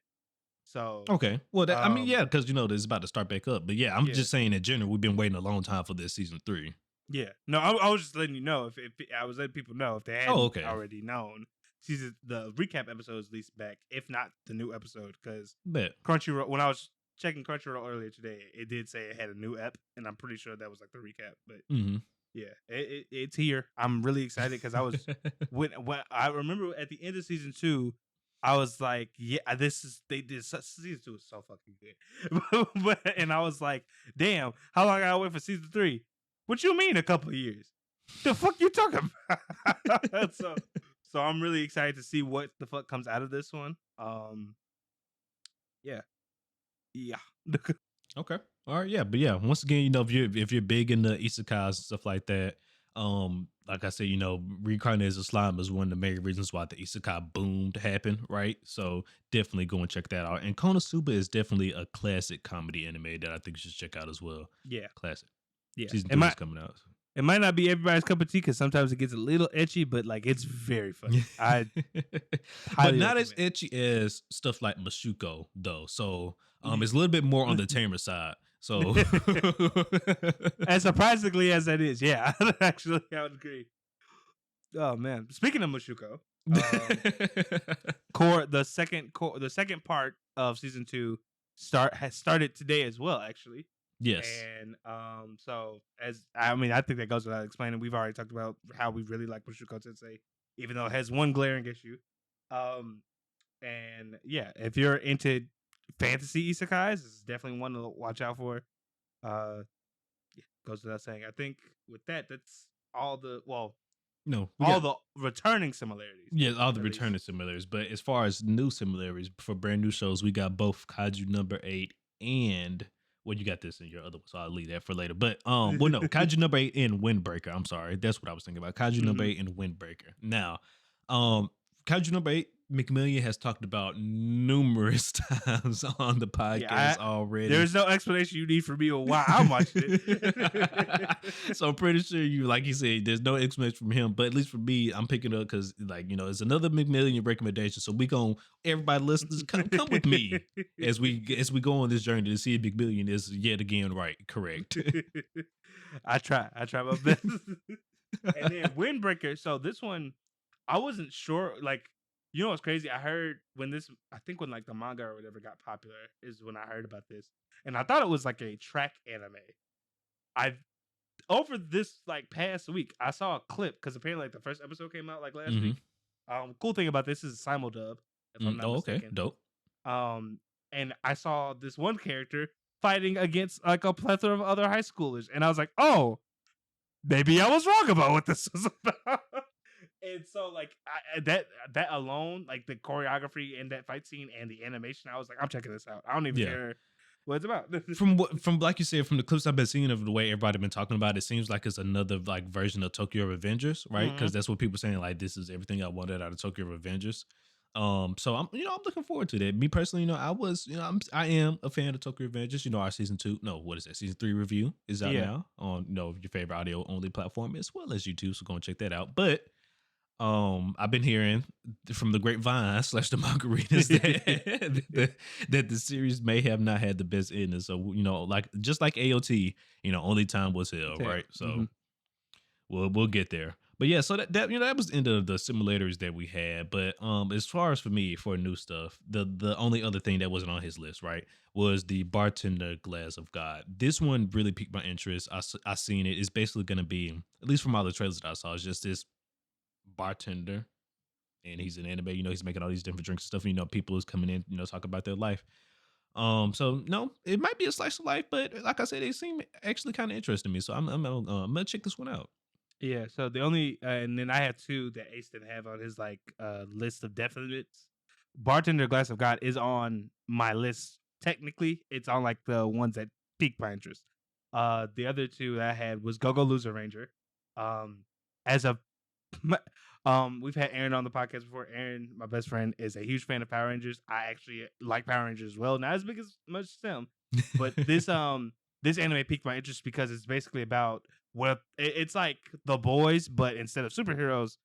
So, Okay. Well, I mean, um, yeah, because this is about to start back up. But yeah, I'm yeah, just saying in general, we've been waiting a long time for this season 3. yeah. No, I was just letting you know if I was letting people know if they Oh, hadn't okay. already known. The recap episode is least back, if not the new episode, because Bet. Crunchyroll. When I was checking Crunchyroll earlier today, it did say it had a new ep, and I'm pretty sure that was like the recap. But Hmm. yeah, it's here. I'm really excited because I was when I remember at the end of season 2, I was like, yeah, season 2 is so fucking good. And I was like, damn, how long I gotta wait for season 3? What you mean a couple of years? The fuck you talking about? So I'm really excited to see what the fuck comes out of this one. Yeah. Yeah. Okay. All right. Yeah. But yeah, once again, if you're big into isekais and stuff like that, like I said, reincarnated as a slime is one of the main reasons why the isekai boom happened, right? So definitely go and check that out. And Konosuba is definitely a classic comedy anime that I think you should check out as well. Yeah. Classic. Yeah. Season It 3 is might coming out. it might not be everybody's cup of tea because sometimes it gets a little etchy, but like it's very funny. I But highly not as recommend. itchy as stuff like Mashuko, though. So Ye- it's a little bit more on the tamer side. So As surprisingly as that is, yeah, actually, I would agree. Oh man, speaking of Mushuko, the second part of season 2 has started today as well, actually. yes. And so as I mean, I think that goes without explaining. We've already talked about how we really like Mushuko Tensei, even though it has one glaring issue. Um, and yeah, if you're into fantasy isekais, this is definitely one to watch out for. Uh, yeah, goes without saying. I think with that, that's No, we all got the returning similarities, yeah, all the at least. returning similarities. But as far as new similarities for brand new shows, we got both Kaiju number 8 and well, you got this in your other one, so I'll leave that for later. But well, no, Kaiju number 8 and Windbreaker. I'm sorry, that's what I was thinking about. Kaiju number Mhm. 8 and Windbreaker. Now, Kaiju number 8, McMillian has talked about numerous times on the podcast Yeah, already. there's no explanation you need for me on why I'm watching it. So I'm pretty sure like you said, there's no explanation from him, but at least for me, I'm picking up because it's another McMillian recommendation. So everybody listeners, come with me as we go on this journey to see if McMillian is yet again right, correct. I try my best. And then Windbreaker. So this one, I wasn't sure. Like, you know what's crazy? I think when like the manga or whatever got popular is when I heard about this, and I thought it was like a track anime. I Over this like past week, I saw a clip because apparently like the first episode came out like last Hmm. week. Cool thing about this is simuldub, if I'm not Oh, okay, mistaken. dope. And I saw this one character fighting against like a plethora of other high schoolers, and I was like, oh, maybe I was wrong about what this was about. And so like that alone, like the choreography in that fight scene and the animation, I was like, I'm checking this out. I don't even Yeah. care what it's about. From like you said, from the clips I've been seeing of the way everybody been talking about it, seems like it's another like version of Tokyo Revengers, right? Because Mhm. that's what people saying, like this is everything I wanted out of Tokyo Revengers. So I'm looking forward to that. Me personally, I am a fan of Tokyo Revengers. Our season 2, no, what is that? Season 3 review is out Yeah. now on your favorite audio only platform as well as YouTube. So go and check that out. But I've been hearing from the grapevine slash the margaritas that the series may have not had the best ending. So like just like AOT, only time will tell, Tell. right? So Mhm. we'll get there. But yeah, so that was the end of the simulators that we had. But as far as for me for new stuff, the only other thing that wasn't on his list, right, was the bartender glass of God. This one really piqued my interest. I seen it. It's basically going to be, at least from all the trailers that I saw, it's just this bartender, and he's an anime. He's making all these different drinks and stuff. People is coming in, talk about their life. So no, it might be a slice of life, but like I said, it seemed actually kind of interesting to me. So I'm gonna check this one out. Yeah, so the only and then I have two that Ace didn't have on his like list of definites. Bartender Glass of God is on my list. Technically, it's on like the ones that piqued my interest. The other two that I had was Go Go Loser Ranger. Um, as a we've had Aaron on the podcast before. Aaron, my best friend, is a huge fan of Power Rangers. I actually like Power Rangers as well, not as big as much as them, but this anime piqued my interest because it's basically about it's like The Boys, but instead of superheroes,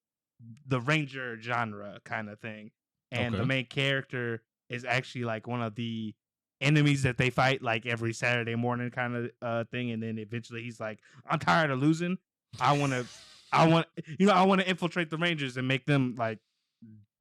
the Ranger genre kind of thing. And the Okay. main character is actually like one of the enemies that they fight like every Saturday morning kind of thing. And then eventually he's like, I'm tired of losing. I want to, I want to infiltrate the Rangers and make them like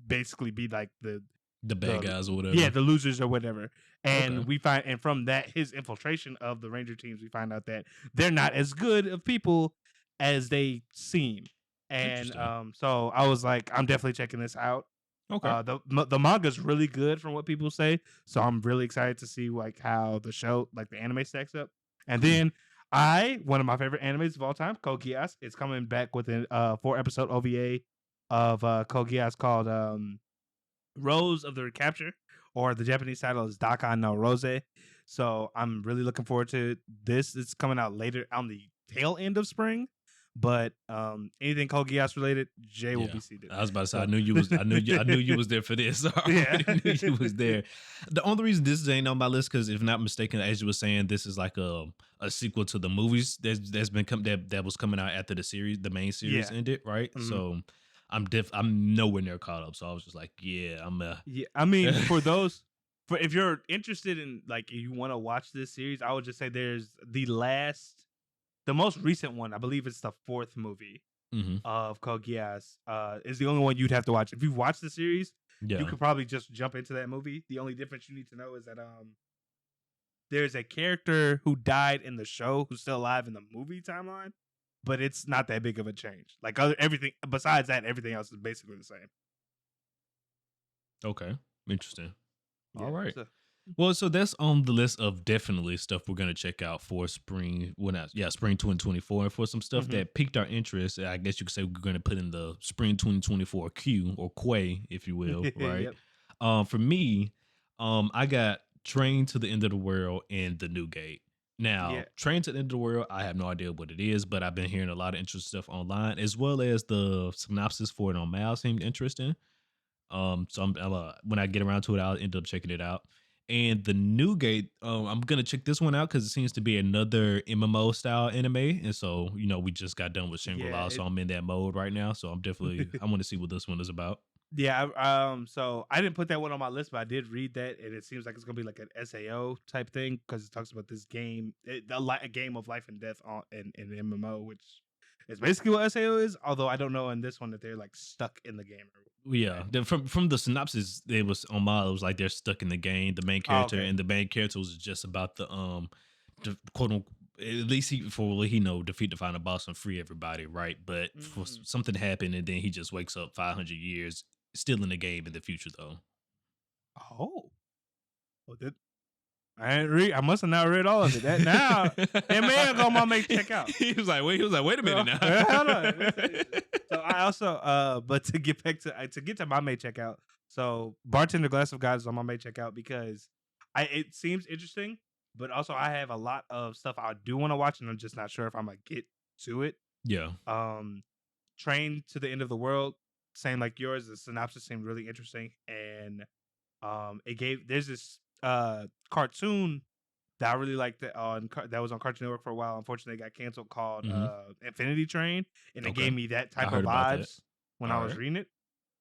basically be like The bad the guys or yeah, whatever. the losers or whatever. Okay. And we find, and from that, his infiltration of the Ranger teams, we find out that they're not as good of people as they seem. And Interesting. so I was like, I'm definitely checking this out. Okay. The manga's really good from what people say, so I'm really excited to see like how the show, like the anime, stacks up. And Cool. then one of my favorite animes of all time, Code Geass, is coming back with a 4-episode OVA of Code Geass called Rose of the Recapture, or the Japanese title is Dakan no Rose. So I'm really looking forward to this. It's coming out later on the tail end of spring. But anything Code Geass related, Jay will Yeah. be seated. I was about to say, So I knew you was there for this. I yeah. already knew you was there. The only reason this ain't on my list, because if not mistaken, as you were saying, this is like a sequel to the movies that's been that was coming out after the main series Yeah. ended, right? Mhm. So I'm nowhere near caught up. So I was just like, yeah, I'm Yeah. I mean, for if you're interested in like you want to watch this series, I would just say there's the most recent one. I believe it's the 4th movie Mhm. of Code Geass. Is the only one you'd have to watch. If you've watched the series, you Yeah. could probably just jump into that movie. The only difference you need to know is that there's a character who died in the show who's still alive in the movie timeline, but it's not that big of a change. Like everything besides that, everything else is basically the same. Okay. Interesting. All Yeah. right. So Well, so that's on the list of definitely stuff we're gonna check out for spring. Well, not yeah, spring 2024. And for some stuff mhm. that piqued our interest, I guess you could say we're gonna put in the spring 2024 queue or quay, if you will, right? Yep. For me, I got Train to the End of the World and The New Gate. Yeah. Now, Train to the End of the World, I have no idea what it is, but I've been hearing a lot of interesting stuff online, as well as the synopsis for it on Mal seemed interesting. So when I get around to it, I'll end up checking it out. And the New Gate, I'm gonna check this one out because it seems to be another MMO style anime, and so we just got done with Shangri Yeah. La, so I'm in that mode right now. So I want to see what this one is about. Yeah, so I didn't put that one on my list, but I did read that, and it seems like it's gonna be like an SAO type thing because it talks about this game, a game of life and death in MMO, which is basically what SAO is. Although I don't know in this one that they're like stuck in the game. Yeah, from the synopsis, it was on my. It was like they're stuck in the game. The main Oh, character okay. and the main character was just about the quote unquote. At least for what he know, defeat the final boss and free everybody, right? But for Mm. something happened, and then he just wakes up 500 years still in the game in the future, though. Oh, well, I ain't read. I must have not read all of it. That now it may have gone my mate check out. He was like, wait a minute now. Hold on. So I also but to get back to my May checkout. So Bartender Glass of God is on my May checkout because it seems interesting, but also I have a lot of stuff I do want to watch, and I'm just not sure if I'm gonna get to it. Yeah. Um, Train to the End of the World, same like yours. The synopsis seemed really interesting, and there's this cartoon that I really liked that was on Cartoon Network for a while. Unfortunately, it got canceled, called Hmm. Infinity Train, and it Okay. gave me that I type of heard about that. vibes when I All was right. reading it.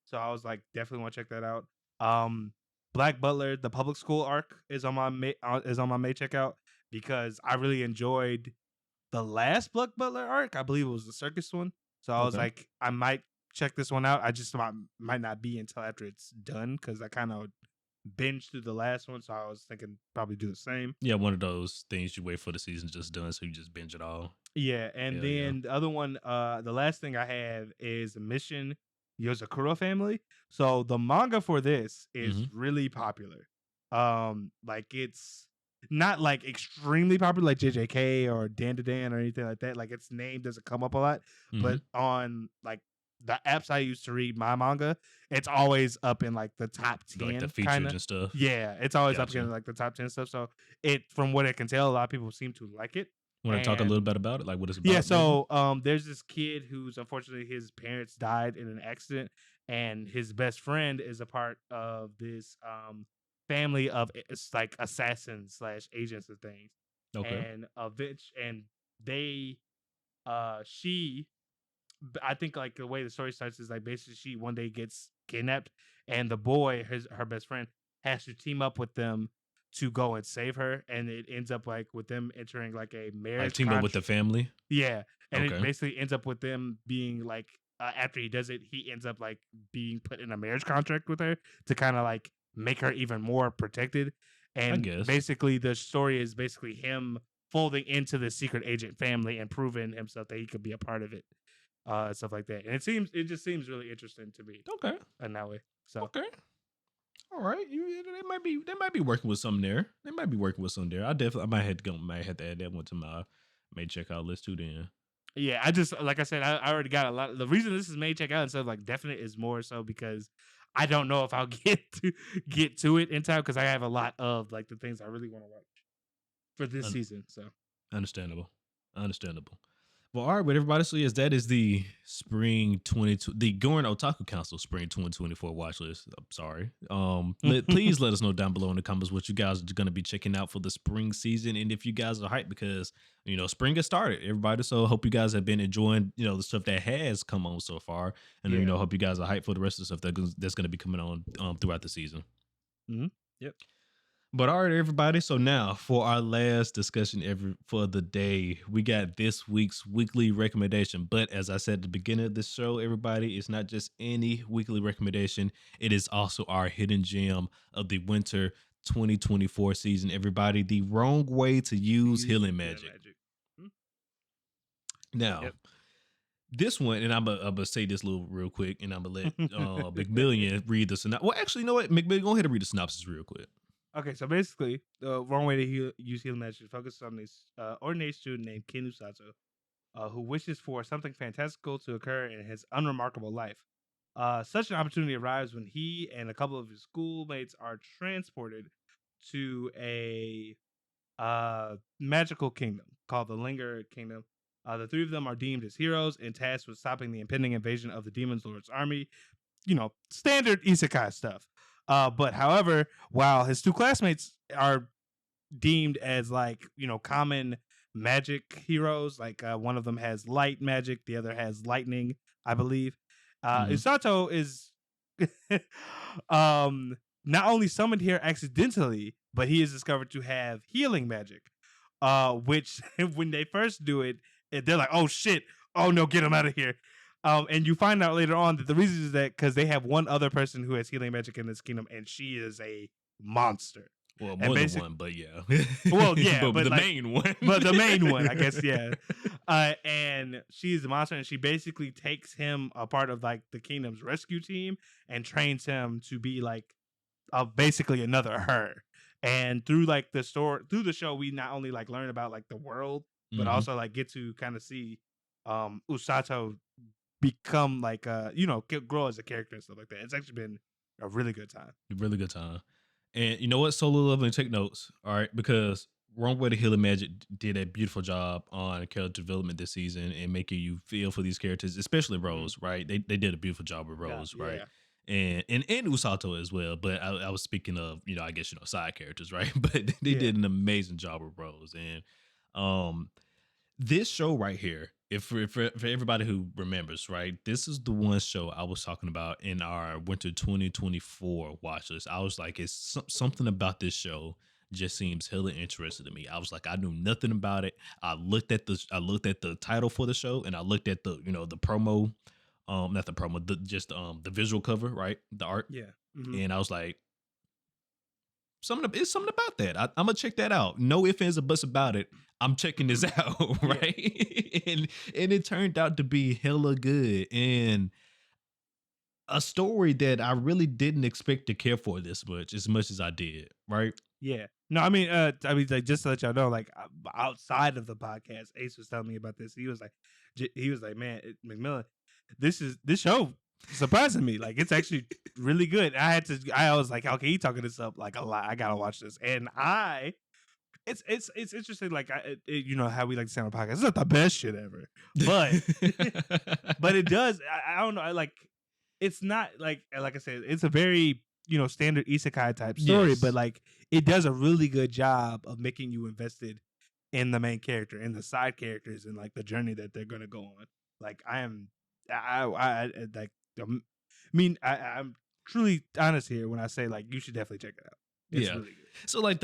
So I was like, definitely want to check that out. Um, Black Butler, the public school arc is on my May checkout because I really enjoyed the last Black Butler arc. I believe it was the circus one. So I was Okay. like, I might check this one out. I just might not be until after it's done because I kind of binged through the last one. So I was thinking probably do the same. Yeah, one of those things you wait for the season just done, so you just binge it all. Yeah, and Hell yeah. then the other one, the last thing I have is Mission Yozakura Family. So the manga for this is Hmm. really popular. Like it's not like extremely popular like JJK or Dan to Dan or anything like that. Like its name doesn't come up a lot, Hmm. but on like the apps I use to read my manga, it's always up in like the top Like the 10 kind featured of. and stuff. Yeah, it's always up in Gotcha. like the top 10 stuff. So it, from what I can tell, a lot of people seem to like it. Want to talk a little And bit about it? Like what it's yeah, about, maybe? so there's this kid who's unfortunately his parents died in an accident, and his best friend is a part of this family of it's like assassins slash agents and things. Okay. And and they she I think like the way the story starts is like basically she one day gets kidnapped, and the boy, her best friend, has to team up with them to go and save her, and it ends up like with them entering like a Like marriage team up with the contract. family. Yeah, and it Okay. basically ends up with them being like after he does it, he ends up like being put in a marriage contract with her to kind of like make her even more protected. I And guess. basically, the story is basically him folding into the secret agent family and proving himself that he could be a part of it, stuff like that. And it just seems really interesting to me Okay. in that way. So Okay. All right. They might be working with something there. They might be working with something there. I might have to go might have to add that one to my may check out list too then. yeah, I just like I said, I already got a lot. The reason this is made check out instead of like definite is more so because I don't know if I'll get to it in time because I have a lot of like the things I really want to watch for this Un- season. So Understandable. Understandable. Well, all right, but everybody, so yes, that is the spring 22, the Gurren Otaku Council spring 2024 watch list. I'm sorry. Please let us know down below in the comments what you guys are going to be checking out for the spring season, and if you guys are hyped because spring has started, everybody. So hope you guys have been enjoying the stuff that has come on so far, and yeah. hope you guys are hyped for the rest of the stuff that's going to be coming on throughout the season. hmm Yep. But all right, everybody. So now for our last discussion for the day, we got this week's weekly recommendation. But as I said at the beginning of this show, everybody, it's not just any weekly recommendation. It is also our hidden gem of the winter 2024 season. Everybody, the wrong way to use Use healing healing magic. magic. Mhm. Now, Yep. this one, and I'm gonna say this little real quick, and I'm gonna let McMillian read the synopsis. Well, actually, you know what, McMillian, go ahead and read the synopsis real quick. Okay, so basically, the wrong way to use healing magic is focused on this ordinary student named Ken Usato, who wishes for something fantastical to occur in his unremarkable life. Such an opportunity arrives when he and a couple of his schoolmates are transported to a magical kingdom called the Linger Kingdom. The three of them are deemed as heroes and tasked with stopping the impending invasion of the Demon's Lord's army. Standard isekai stuff. But however, while his two classmates are deemed as like common magic heroes, like one of them has light magic, the other has lightning, I believe. Hmm. Usato is not only summoned here accidentally, but he is discovered to have healing magic. Which when they first do it, they're like, "Oh shit! Oh no, get him out of here!" And you find out later on that the reason is that because they have one other person who has healing magic in this kingdom, and she is a monster. Well, And more than basic, one, but yeah. well, yeah, But but the like, main one. but the main one, I guess, yeah. And she's the monster, and she basically takes him a part of like the kingdom's rescue team and trains him to be like basically another her. And through like through the show, we not only like learn about like the world, but Hmm. also like get to kind of see Usato become like grow as a character and stuff like that. It's actually been a really good time. Really good time. And you know what? Solo Leveling, take notes. All right. Because Wrong Way to Healing Magic did a beautiful job on character development this season and making you feel for these characters, especially Mhm. Rose, right? They did a beautiful job with Yeah, Rose, right? yeah, And Usato as well. But I was speaking of, I guess, side characters, right? But they yeah, did an amazing job with Rose. And um this show right here, if for everybody who remembers, right, this is the one show I was talking about in our winter 2024 watch list. I was like, it's something about this show just seems hella interesting to me. I was like, I knew nothing about it. I looked at the title for the show, and I looked at the promo, not the promo, the visual cover, right, the art, yeah. hmm and I was like, it's something about that. I'm gonna check that out. No ifs, ands, or buts about it. I'm checking this out, Yeah, right? and it turned out to be hella good and a story that I really didn't expect to care for this much, as much as I did, right? yeah. No, I mean, like just to let y'all know, like outside of the podcast, Ace was telling me about this. He was like, man, McMillan, this show surprising me. Like, it's actually really good. I was like, okay, he talking this up like a lot. I gotta watch this, and it's interesting. Like, you know how we like to say on the podcast, it's not the best shit ever, but but it does. I don't know. I like. It's not like I said. It's a very standard isekai type story, but Yes. like it does a really good job of making you invested in the main character and the side characters and like the journey that they're gonna go on. Like like I'm truly honest here when I say like you should definitely check it out. It's Yeah. really good. So like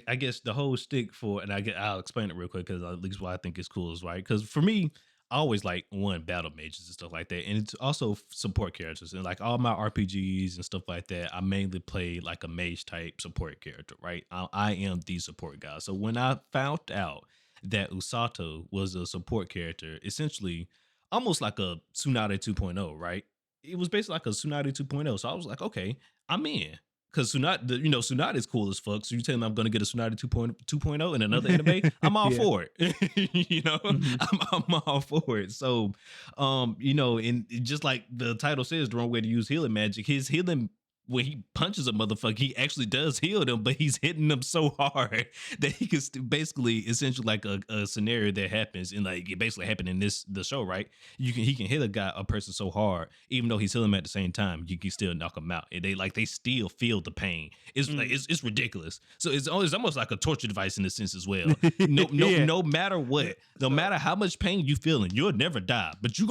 I guess the whole stick for, and I'll explain it real quick because at least why I think it's cool is right. Because for me, I always like one battle mages and stuff like that, and it's also support characters and like all my RPGs and stuff like that. I mainly play like a mage type support character, right? I am the support guy. So when I found out that Usato was a support character, essentially almost like a Tsunade 2.0, right? it was basically like a Tsunade 2.0. So I was like, okay, I'm in. Because Tsunade is cool as fuck. So you tell me I'm gonna get a Tsunade 2.0 in another anime, I'm all Yeah. for it. Mhm. I'm all for it. So and just like the title says, the wrong way to use healing magic, his healing when he punches a motherfucker, he actually does heal them, but he's hitting them so hard that he can basically essentially like a scenario that happens and like it basically happened in the show, right? He can hit a person so hard, even though he's healing them at the same time, you can still knock them out. And they still feel the pain. It's like Mm. it's ridiculous. So it's almost like a torture device in a sense as well. Yeah. No matter what, no So matter how much pain you feeling, you'll never die. But you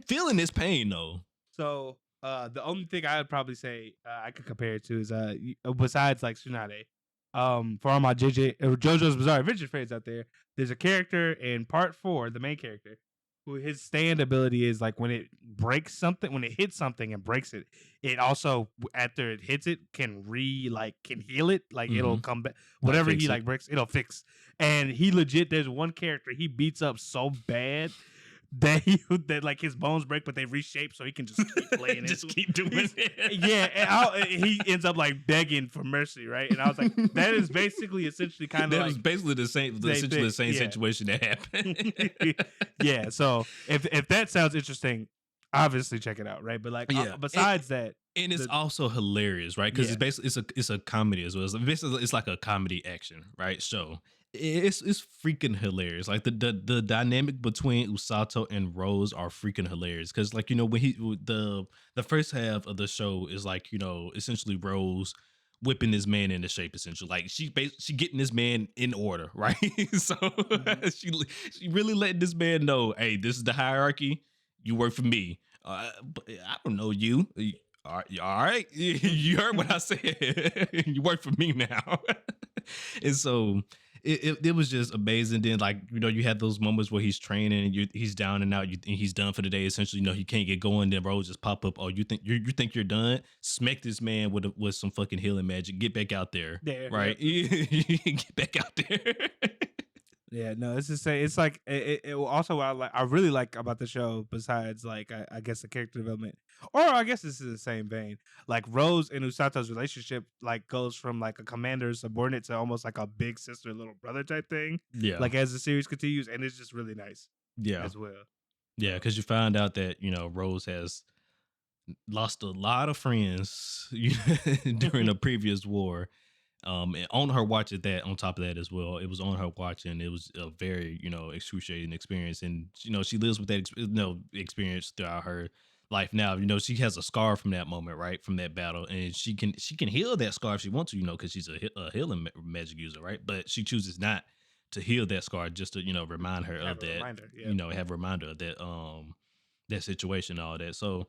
feeling this pain though. the only thing I would probably say I could compare it to is besides like Tsunade, for all my JoJo's Bizarre Adventure fans out there, there's a character in part 4, the main character, who his stand ability is like when it breaks something, when it hits something and breaks it, it also after it hits it can heal it, like it'll Hmm. come back. Like Whatever he fix it. like breaks, it'll fix. And he legit, there's one character he beats up so bad that like his bones break, but they reshape so he can just keep playing Just into keep doing it. it. Yeah, and he ends up like begging for mercy, right? And I was like, that is basically essentially kind of That like was basically same essentially the thing. same Yeah. situation that happened. Yeah. So if that sounds interesting, obviously check it out, right? But like Yeah, besides that, and it's the also hilarious, right? Because yeah, it's basically it's a comedy as well. Basically it's like a comedy action, right? So it's freaking hilarious. Like the dynamic between Usato and Rose are freaking hilarious. Because like when the first half of the show is like essentially Rose whipping this man into shape essentially like she getting this man in order, right? So mhm. she she really letting this man know, hey, this is the hierarchy, you work for me. But I don't know you. All right. You heard what I said. You work for me now. And so it was just amazing. Then, like, you had those moments where he's training and he's down and out, and he's done for the day. Essentially, he can't get going. Then Rose just pop up. Oh, you think you're done? Smack this man with some fucking healing magic. Get back out there. There, Right? yep. Get back out there. Yeah, no, it's just say it's like also what I really like about the show besides like I guess the character development, or I guess this is the same vein. Like Rose and Usato's relationship like goes from like a commander subordinate to almost like a big sister little brother type thing. Yeah. Like as the series continues, and it's just really nice Yeah. as well. Yeah. So Because you find out that, Rose has lost a lot of friends during a previous war. And on her watch at that, on top of that as well, it was on her watch, and it was a very, excruciating experience. And she lives with that, experience throughout her life. Now, she has a scar from that moment, right, from that battle, and she can heal that scar if she wants to, because she's a healing magic user, right? But she chooses not to heal that scar, just to remind her have of a that, reminder. Yeah. have a reminder of that situation, and all that. So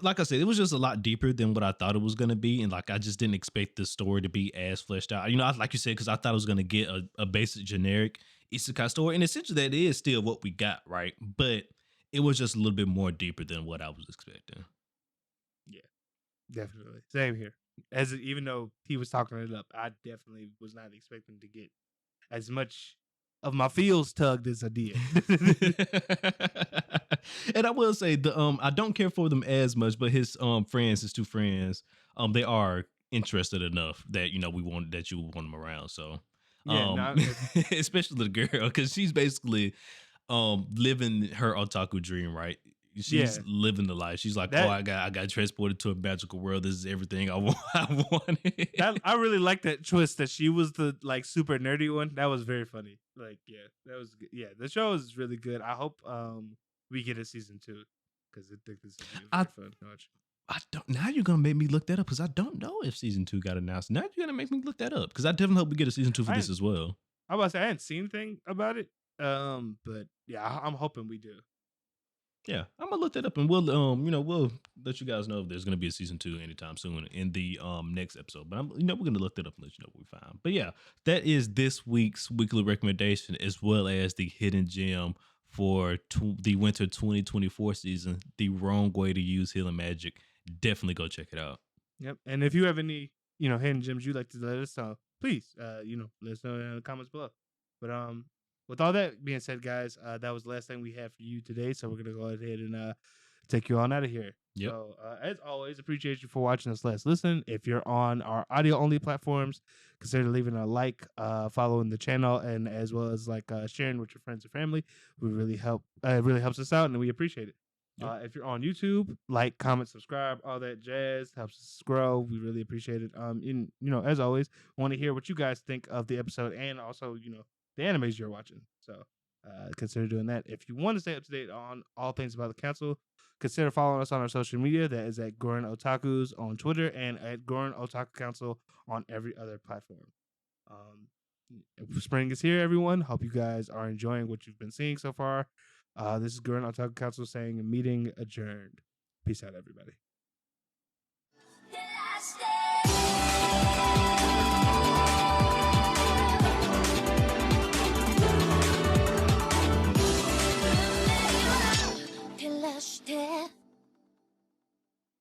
like I said, it was just a lot deeper than what I thought it was gonna be, and like I just didn't expect the story to be as fleshed out. Like you said, because I thought I was gonna get a basic generic isekai story, and essentially that is still what we got, right? But it was just a little bit more deeper than what I was expecting. Yeah, definitely. Same here. Even though he was talking it up, I definitely was not expecting to get as much of my feels tugged as I did. And I will say I don't care for them as much, but his two friends, they are interested enough that you want them around. So Yeah, um no, especially the girl, because she's basically living her otaku dream, right? She's yeah. living the life. She's like, oh, That I got transported to a magical world. This is everything I want. I wanted. that I really like that twist that she was the like super nerdy one. That was very funny. Like, yeah, that was good. Yeah, the show is really good. I hope we get a season 2 because I think this will be I very fun to watch. I don't. Now you're gonna make me look that up because I don't know if season 2 got announced. Now you're gonna make me look that up because I definitely hope we get a season 2 for I this as well. I was I hadn't seen anything about it. But yeah, I'm hoping we do. Yeah, I'm gonna look that up and we'll let you guys know if there's gonna be a season 2 anytime soon in the next episode. But we're gonna look that up and let you know what we find. But yeah, that is this week's weekly recommendation as well as the hidden gem for the winter 2024 season. The wrong way to use healing magic. Definitely go check it out. Yep. And if you have any, hidden gems you'd like to let us know, please, let us know in the comments below. But with all that being said, guys, that was the last thing we had for you today. So we're gonna go ahead and take you on out of here. Yep. So, as always, appreciate you for watching us. Let's listen. If you're on our audio only platforms, consider leaving a like, following the channel, and as well as like sharing with your friends and family. We really help. It really helps us out, and we appreciate it. Yep. If you're on YouTube, like, comment, subscribe, all that jazz helps us grow. We really appreciate it. As always, want to hear what you guys think of the episode, and also, the animes you're watching. So, consider doing that. If you want to stay up to date on all things about the council, consider following us on our social media. That is at Gurren Otakus on Twitter and at Gurren Otaku Council on every other platform. Um, Spring is here, everyone. Hope you guys are enjoying what you've been seeing so far. This is Gurren Otaku Council saying meeting adjourned. Peace out, everybody.